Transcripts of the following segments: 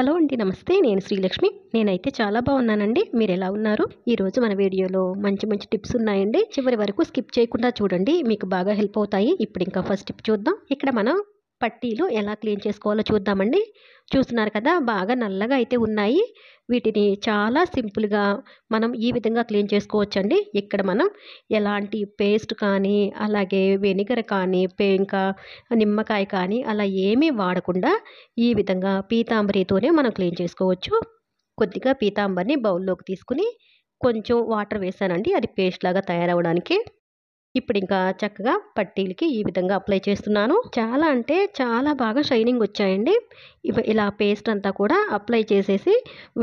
Hello అండి, నమస్తే. నేను శ్రీలక్ష్మి. నేనైతే చాలా బాగున్నానండి. మీరు ఎలా ఉన్నారు? ఈరోజు మన వీడియోలో మంచి మంచి టిప్స్ ఉన్నాయండి. చివరి వరకు స్కిప్ చేయకుండా చూడండి, మీకు బాగా హెల్ప్ అవుతాయి. ఇప్పుడు ఇంకా ఫస్ట్ టిప్ చూద్దాం. ఇక్కడ మనం పట్టీలు ఎలా క్లీన్ చేసుకోవాలో చూద్దామండి. చూస్తున్నారు కదా, బాగా నల్లగా అయితే ఉన్నాయి. వీటిని చాలా సింపుల్గా మనం ఈ విధంగా క్లీన్ చేసుకోవచ్చండి. ఇక్కడ మనం ఎలాంటి పేస్ట్ కానీ, అలాగే వెనిగర్ కానీ, ఇంకా నిమ్మకాయ కానీ అలా ఏమీ వాడకుండా ఈ విధంగా పీతాంబరితోనే మనం క్లీన్ చేసుకోవచ్చు. కొద్దిగా పీతాంబరిని బౌల్లోకి తీసుకుని కొంచెం వాటర్ వేసానండి, అది పేస్ట్ లాగా తయారవడానికి. ఇప్పుడు ఇంకా చక్కగా పట్టీలకి ఈ విధంగా అప్లై చేస్తున్నాను. చాలా అంటే చాలా బాగా షైనింగ్ వచ్చాయండి. ఇలా పేస్ట్ అంతా కూడా అప్లై చేసేసి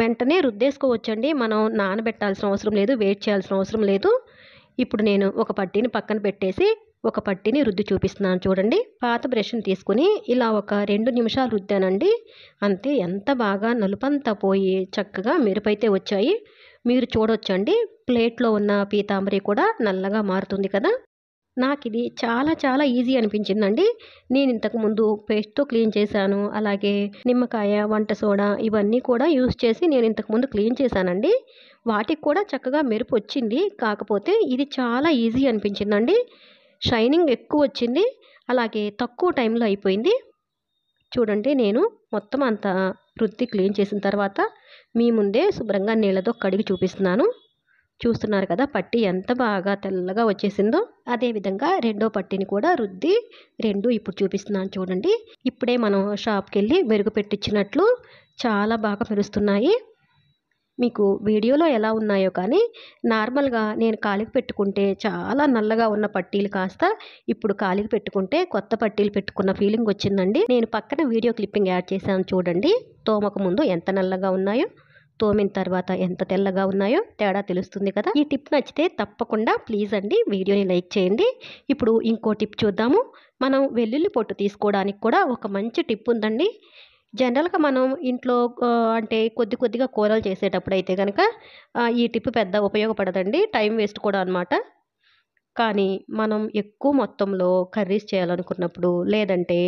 వెంటనే రుద్దేసుకోవచ్చండి. మనం నానబెట్టాల్సిన అవసరం లేదు, వెయిట్ చేయాల్సిన అవసరం లేదు. ఇప్పుడు నేను ఒక పట్టీని పక్కన పెట్టేసి ఒక పట్టీని రుద్ది చూపిస్తున్నాను చూడండి. పాత బ్రష్ని తీసుకుని ఇలా ఒక 2 నిమిషాలు రుద్దానండి. అంతే, ఎంత బాగా నలుపంతా పోయి చక్కగా మెరుపైతే వచ్చాయి. మీరు చూడొచ్చండి, ప్లేట్లో ఉన్న పీతాంబరి కూడా నల్లగా మారుతుంది కదా. నాకు ఇది చాలా చాలా ఈజీ అనిపించిందండి. నేను ఇంతకుముందు పేస్ట్తో క్లీన్ చేశాను, అలాగే నిమ్మకాయ, వంట సోడా ఇవన్నీ కూడా యూస్ చేసి నేను ఇంతకుముందు క్లీన్ చేశానండి. వాటికి కూడా చక్కగా మెరుపు వచ్చింది. కాకపోతే ఇది చాలా ఈజీ అనిపించిందండి. షైనింగ్ ఎక్కువ వచ్చింది, అలాగే తక్కువ టైంలో అయిపోయింది. చూడండి, నేను మొత్తం అంతా రుద్ది క్లీన్ చేసిన తర్వాత మీ ముందే శుభ్రంగా నీళ్ళతో కడిగి చూపిస్తున్నాను. చూస్తున్నారు కదా, పట్టీ ఎంత బాగా తెల్లగా వచ్చేసిందో. అదేవిధంగా రెండో పట్టీని కూడా రుద్ది ఇప్పుడు చూపిస్తున్నాను చూడండి. ఇప్పుడే మనం షాప్కి వెళ్ళి మెరుగు పెట్టించినట్లు చాలా బాగా మెరుస్తున్నాయి. మీకు వీడియోలో ఎలా ఉన్నాయో కానీ నార్మల్గా నేను కాలికి పెట్టుకుంటే చాలా నల్లగా ఉన్న పట్టీలు కాస్త ఇప్పుడు కాలికి పెట్టుకుంటే కొత్త పట్టీలు పెట్టుకున్న ఫీలింగ్ వచ్చిందండి. నేను పక్కన వీడియో క్లిప్పింగ్ యాడ్ చేశాను చూడండి. తోమక ముందు ఎంత నల్లగా ఉన్నాయో, తోమిన తర్వాత ఎంత తెల్లగా ఉన్నాయో తేడా తెలుస్తుంది కదా. ఈ టిప్ నచ్చితే తప్పకుండా ప్లీజ్ అండి వీడియోని లైక్ చేయండి. ఇప్పుడు ఇంకో టిప్ చూద్దాము. మనం వెల్లుల్లి పొట్టు తీసుకోవడానికి కూడా ఒక మంచి టిప్ ఉందండి. జనరల్గా మనం ఇంట్లో అంటే కొద్దిగా కూరలు చేసేటప్పుడు అయితే కనుక ఈ టిప్ పెద్ద ఉపయోగపడదండి, టైం వేస్ట్ కూడా అనమాట. కానీ మనం ఎక్కువ మొత్తంలో కర్రీస్ చేయాలనుకున్నప్పుడు, లేదంటే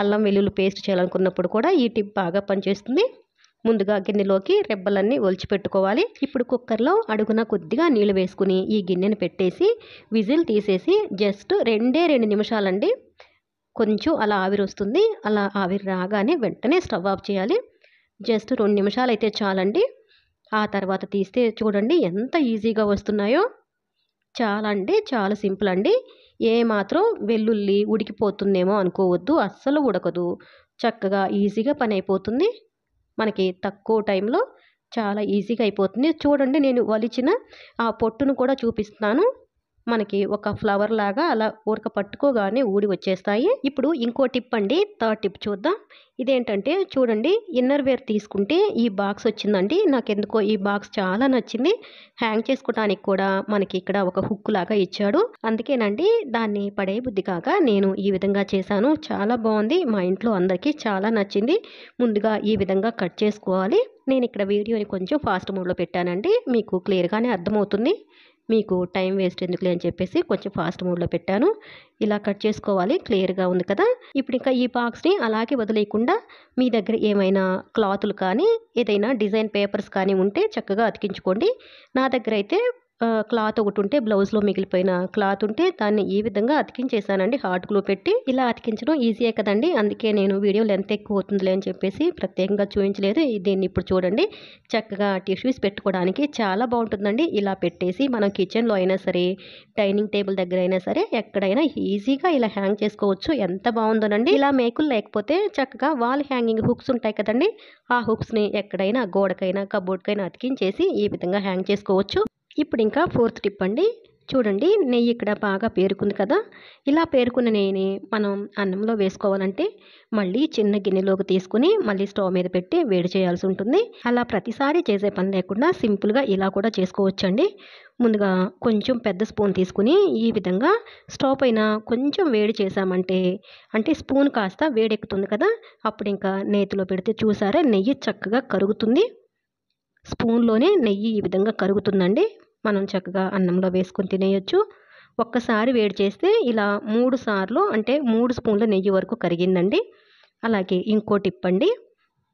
అల్లం వెల్లుల్లి పేస్ట్ చేయాలనుకున్నప్పుడు కూడా ఈ టిప్ బాగా పనిచేస్తుంది. ముందుగా గిన్నెలోకి రెబ్బలన్నీ ఒలిచిపెట్టుకోవాలి. ఇప్పుడు కుక్కర్లో అడుగున కొద్దిగా నీళ్ళు వేసుకుని ఈ గిన్నెని పెట్టేసి విజిల్ తీసేసి జస్ట్ 2 నిమిషాలండి. కొంచెం అలా ఆవిరి వస్తుంది. అలా ఆవిరి రాగానే వెంటనే స్టవ్ ఆఫ్ చేయాలి. జస్ట్ 2 నిమిషాలు అయితే చాలండి. ఆ తర్వాత తీస్తే చూడండి ఎంత ఈజీగా వస్తున్నాయో. చాలా అంటే చాలా సింపుల్ అండి. మాత్రం వెల్లుల్లి ఉడికిపోతుందేమో అనుకోవద్దు, అస్సలు ఉడకదు. చక్కగా ఈజీగా పని అయిపోతుంది. మనకి తక్కువ టైంలో చాలా ఈజీగా అయిపోతుంది. చూడండి, నేను వలిచిన ఆ పొట్టును కూడా చూపిస్తున్నాను. మనకి ఒక ఫ్లవర్ లాగా అలా ఊరక పట్టుకోగానే ఊడి వచ్చేస్తాయి. ఇప్పుడు ఇంకో టిప్ అండి, థర్డ్ టిప్ చూద్దాం. ఇదేంటంటే చూడండి, ఇన్నర్ వేర్ తీసుకుంటే ఈ బాక్స్ వచ్చిందండి. నాకెందుకో ఈ బాక్స్ చాలా నచ్చింది. హ్యాంగ్ చేసుకోవడానికి కూడా మనకి ఇక్కడ ఒక హుక్ లాగా ఇచ్చాడు. అందుకేనండి దాన్ని పడే బుద్ధి కాక నేను ఈ విధంగా చేశాను. చాలా బాగుంది, మా ఇంట్లో అందరికీ చాలా నచ్చింది. ముందుగా ఈ విధంగా కట్ చేసుకోవాలి. నేను ఇక్కడ వీడియోని కొంచెం ఫాస్ట్ మోడ్లో పెట్టానండి, మీకు క్లియర్గానే అర్థమవుతుంది. మీకు టైం వేస్ట్ ఎందుకులే అని చెప్పేసి కొంచెం ఫాస్ట్ మోడ్లో పెట్టాను. ఇలా కట్ చేసుకోవాలి, క్లియర్గా ఉంది కదా. ఇప్పుడు ఇంకా ఈ బాక్స్ని అలాగే వదిలేయకుండా మీ దగ్గర ఏమైనా క్లాతులు కానీ, ఏదైనా డిజైన్ పేపర్స్ కానీ ఉంటే చక్కగా అతికించుకోండి. నా దగ్గర అయితే క్లాత్ ఒకటి ఉంటే, బ్లౌజ్లో మిగిలిపోయిన క్లాత్ ఉంటే దాన్ని ఈ విధంగా అతికించేసానండి హాట్ గ్లూ పెట్టి. ఇలా అతికించడం ఈజీయే కదండి, అందుకే నేను వీడియో లెంత్ ఎక్కువ అవుతుందిలే అని చెప్పేసి ప్రత్యేకంగా చూపించలేదు. దీన్ని ఇప్పుడు చూడండి, చక్కగా టిష్యూస్ పెట్టుకోవడానికి చాలా బాగుంటుందండి. ఇలా పెట్టేసి మనం కిచెన్లో అయినా సరే, డైనింగ్ టేబుల్ దగ్గర అయినా సరే, ఎక్కడైనా ఈజీగా ఇలా హ్యాంగ్ చేసుకోవచ్చు. ఎంత బాగుందోనండి. ఇలా మేకులు లేకపోతే చక్కగా వాల్ హ్యాంగింగ్ హుక్స్ ఉంటాయి కదండి, ఆ హుక్స్ని ఎక్కడైనా గోడకైనా కబోర్డ్కైనా అతికించేసి ఈ విధంగా హ్యాంగ్ చేసుకోవచ్చు. ఇప్పుడు ఇంకా ఫోర్త్ టిప్ అండి. చూడండి, నెయ్యి ఇక్కడ బాగా పేరుకుంది కదా. ఇలా పేరుకున్న నెయ్యిని మనం అన్నంలో వేసుకోవాలంటే మళ్ళీ చిన్న గిన్నెలోకి తీసుకుని మళ్ళీ స్టవ్ మీద పెట్టి వేడి చేయాల్సి ఉంటుంది. అలా ప్రతిసారి చేసే పని లేకుండా సింపుల్గా ఇలా కూడా చేసుకోవచ్చండి. ముందుగా కొంచెం పెద్ద స్పూన్ తీసుకుని ఈ విధంగా స్టవ్ పైన కొంచెం వేడి చేసామంటే, అంటే స్పూన్ కాస్త వేడెక్కుతుంది కదా, అప్పుడు ఇంకా నేతిలో పెడితే చూసారా నెయ్యి చక్కగా కరుగుతుంది. స్పూన్లోనే నెయ్యి ఈ విధంగా కరుగుతుందండి. మనం చక్కగా అన్నంలో వేసుకొని తినేయచ్చు. ఒక్కసారి వేడి చేస్తే ఇలా 3 సార్లు, అంటే 3 స్పూన్ల నెయ్యి వరకు కరిగిందండి. అలాగే ఇంకో టిప్ అండి.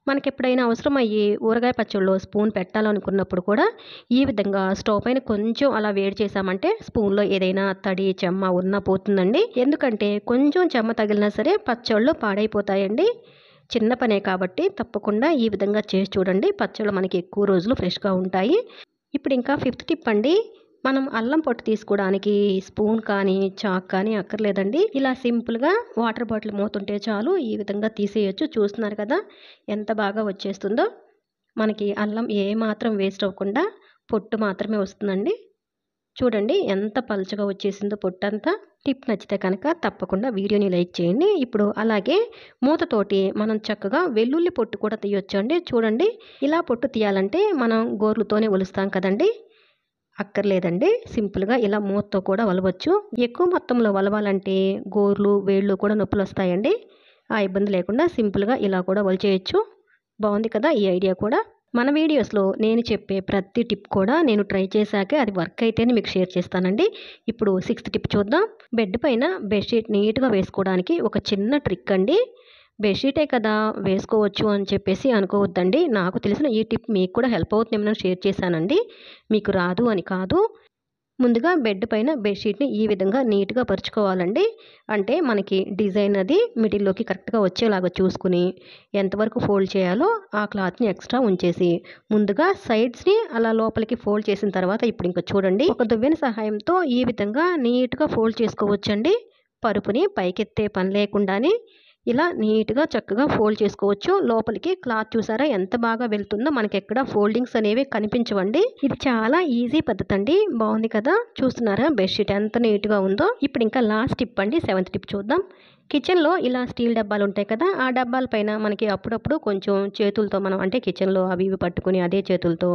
మనకెప్పుడైనా అవసరమయ్యి ఊరగాయ పచ్చడిలో స్పూన్ పెట్టాలనుకున్నప్పుడు కూడా ఈ విధంగా స్టవ్ పైన కొంచెం అలా వేడి చేసామంటే స్పూన్లో ఏదైనా తడి చెమ్మ ఉన్నా పోతుందండి. ఎందుకంటే కొంచెం చెమ్మ తగిలినా సరే పచ్చళ్ళు పాడైపోతాయండి. చిన్న పనే కాబట్టి తప్పకుండా ఈ విధంగా చేసి చూడండి. పచ్చళ్ళు మనకి ఎక్కువ రోజులు ఫ్రెష్‌గా ఉంటాయి. ఇప్పుడు ఇంకా ఫిఫ్త్ టిప్ అండి. మనం అల్లం పొట్టు తీసుకోవడానికి స్పూన్ కానీ, చాక్ కానీ అక్కర్లేదండి. ఇలా సింపుల్‌గా వాటర్ బాటిల్ మూతుంటే చాలు ఈ విధంగా తీసేయొచ్చు. చూస్తున్నారు కదా! ఎంత బాగా వచ్చేస్తుందో. మనకి అల్లం ఏమాత్రం వేస్ట్ అవ్వకుండా పొట్టు మాత్రమే వస్తుందండి. చూడండి ఎంత పలుచగా వచ్చేసిందో పొట్టంతా. టిప్ నచ్చితే కనుక తప్పకుండా వీడియోని లైక్ చేయండి. ఇప్పుడు అలాగే మూతతోటి మనం చక్కగా వెల్లుల్లి పొట్టు కూడా తీయొచ్చండి. చూడండి ఇలా పొట్టు తీయాలంటే మనం గోర్లుతోనే ఒలుస్తాం కదండీ! అక్కర్లేదండి. సింపుల్‌గా ఇలా మూతతో కూడా ఒలవచ్చు. ఎక్కువ మొత్తంలో ఒలవాలంటే గోర్లు, వేళ్ళు కూడా నొప్పులొస్తాయండి. ఆ ఇబ్బంది లేకుండా సింపుల్‌గా ఇలా కూడా ఒలిచేయొచ్చు. బావుంది కదా! ఈ ఐడియా కూడా. మన వీడియోస్‌లో నేను చెప్పే ప్రతి టిప్ కూడా నేను ట్రై చేశాకే అది వర్క్ అయితేనే మీకు షేర్ చేస్తానండి. ఇప్పుడు సిక్స్త్ టిప్ చూద్దాం. బెడ్ పైన బెడ్‌షీట్ నీట్‌గా వేసుకోవడానికి ఒక చిన్న ట్రిక్ అండి. బెడ్‌షీటే కదా వేసుకోవచ్చు అని చెప్పేసి అనుకోవద్దండి. నాకు తెలిసిన ఈ టిప్ మీకు కూడా హెల్ప్ అవుతుందేమోనని షేర్ చేశానండి. మీకు రాదు అని కాదు. ముందుగా బెడ్ పైన బెడ్‌షీట్‌ని ఈ విధంగా నీట్‌గా పరుచుకోవాలండి. అంటే మనకి డిజైన్ అది మిడిల్‌లోకి కరెక్ట్‌గా వచ్చేలాగా చూసుకుని, ఎంతవరకు ఫోల్డ్ చేయాలో ఆ క్లాత్‌ని ఎక్స్‌ట్రా ఉంచేసి, ముందుగా సైడ్స్‌ని అలా లోపలికి ఫోల్డ్ చేసిన తర్వాత ఇప్పుడు ఇంక చూడండి ఒక దువ్వెన సహాయంతో ఈ విధంగా నీట్‌గా ఫోల్డ్ చేసుకోవచ్చండి. పరుపుని పైకెత్తే పని లేకుండానే ఇలా నీట్‌గా చక్కగా ఫోల్డ్ చేసుకోవచ్చు. లోపలికి క్లాత్ చూసారా ఎంత బాగా వెళ్తుందో మనకెక్కడ ఫోల్డింగ్స్ అనేవి కనిపించవండి. ఇది చాలా ఈజీ పద్ధతండి. బావుంది కదా! చూస్తున్నారా బెడ్‌షీట్ ఎంత నీట్‌గా ఉందో. ఇప్పుడు ఇంకా లాస్ట్ టిప్ అండి. సెవెంత్ టిప్ చూద్దాం. కిచెన్‌లో ఇలా స్టీల్ డబ్బాలుంటాయి కదా! ఆ డబ్బాల పైన మనకి అప్పుడప్పుడు కొంచెం చేతులతో మనం అంటే కిచెన్‌లో అవి ఇవి పట్టుకొని అదే చేతులతో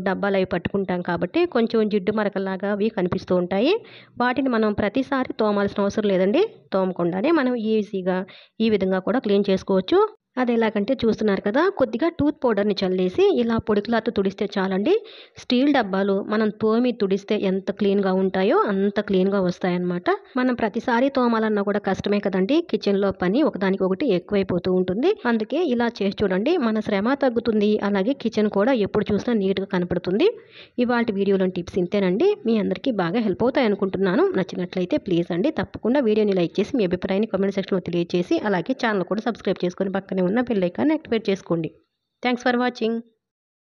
డబ్బాలవి పట్టుకుంటాం కాబట్టి కొంచెం జిడ్డు మరకల్లాగా అవి కనిపిస్తూ ఉంటాయి. వాటిని మనం ప్రతిసారి తోమాల్సిన అవసరం లేదండి. తోమకుండానే మనం ఈజీగా ఈ విధంగా కూడా క్లీన్ చేసుకోవచ్చు. అదెలాగంటే చూస్తున్నారు కదా! కొద్దిగా టూత్ పౌడర్‌ని చల్లేసి ఇలా పొడి క్లాత్‌తో తుడిస్తే చాలండి. స్టీల్ డబ్బాలు మనం తోమి తుడిస్తే ఎంత క్లీన్‌గా ఉంటాయో అంత క్లీన్‌గా వస్తాయన్నమాట. మనం ప్రతిసారి తోమాలన్నా కూడా కష్టమే కదండీ! కిచెన్‌లో పని ఒకదానికొకటి ఎక్కువైపోతూ ఉంటుంది. అందుకే ఇలా చేసి చూడండి. మన శ్రమ తగ్గుతుంది. అలాగే కిచెన్ కూడా ఎప్పుడు చూసినా నీట్‌గా కనపడుతుంది. ఇవాల్టి వీడియోలోని టిప్స్ ఇంతేనండి. మీ అందరికీ బాగా హెల్ప్ అవుతాయనుకుంటున్నాను. నచ్చినట్లయితే ప్లీజ్ అండి తప్పకుండా వీడియోని లైక్ చేసి మీ అభిప్రాయాన్ని కామెంట్ సెక్షన్‌లో తెలియజేసి అలాగే ఛానెల్ కూడా సబ్స్క్రైబ్ చేసుకొని పక్కనే ఉన్న బెల్ ఐకాన్ యాక్టివేట్ చేసుకోండి. Thanks for watching.